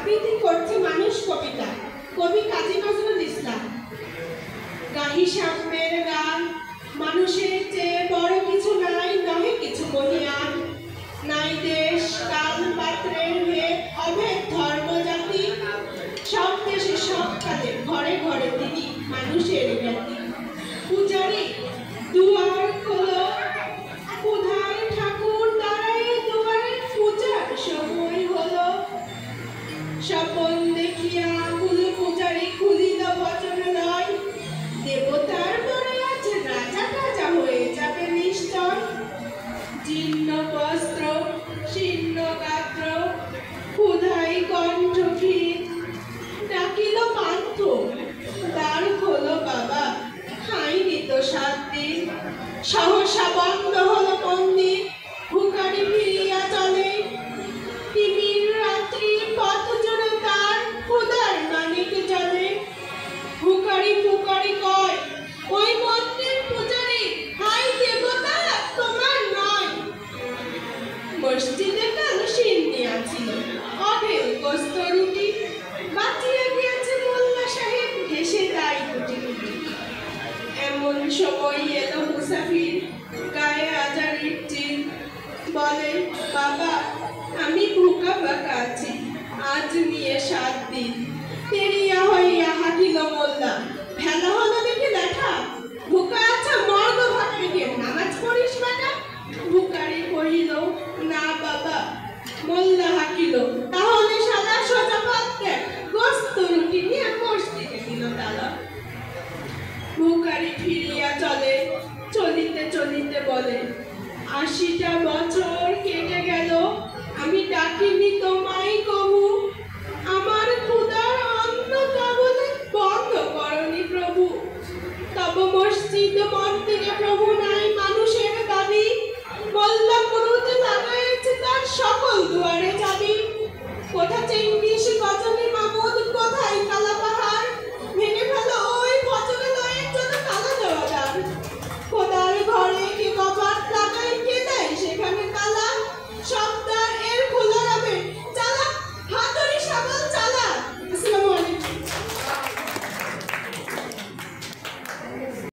আবৃত্তি করছে মানুষ কবিতা, কবি কাজী নজরুল ইসলাম। গাহি সাম্যের গান, মানুষের চেয়ে বড় কিছু নাই, নহে কিছু মহিয়ান। নাই দেশ কাল পাত্রের ভেদ, অভেদ ধর্ম জাতি, সব দেশে সব কালে ঘরে ঘরে তিনি মানুষের জ্ঞাতি। পূজারি দুয়ার খোলো, কোথায় ঠাকুর দাঁড়ায় দুয়ারে, পূজার সময় হলো। স্বপন দেখিয়া কুল পূজারি খুলিল বচনালয়, দেবতার বরে আছে রাজা টাজা হয়ে যাবে নিশ্চয়। জীর্ণ বস্ত্র শীর্ণ গাত্র, ক্ষুধাই কণ্ঠহীন, ডাকিল পান্থ দ্বার খোলো বাবা, খাইনি তো 7 দিন। সহসা বন্ধ হলো মন্দির, ভিখারি ফিরিয়া চলে। তিমির রাত্রি পথ জুড়ে তার ক্ষুধার মানিক চলে। ভিখারি ফুকারি কয়, ওই মন্দির পূজারি, হাই দেবতা তোমার নয়। মসজিদে কাল সিন্নিয়া ছিল, অঢেল গোস্ত রুটি, বাঁচিয়ে গিয়েছে মোল্লা সাহেব, হেসে তাই কুটি কুটি। এমন সময় এলো মুসাফির, গায়ে আজারির চিন, বলে বাবা আমি ভুকা বাঁকা আছি, আজ নিয়ে 7 দিন। তেরিয়া হইয়া হাঁটিল মোল্লা, ভেলা হলো দেখে দেখা, ভুকা আছা মর্গ ভাত রেখে নামাজ পড়িস বেটা। ভিখারি কহিল না বাবা। মোল্লা হাঁকিল, তাহলে শালা সোজা পথ দেখ, গোস্ত রুটি নিয়ে মসজিদে দিল তালা। ভিখারি ফিরিয়া চলে, চলিতে চলিতে বলে 80টা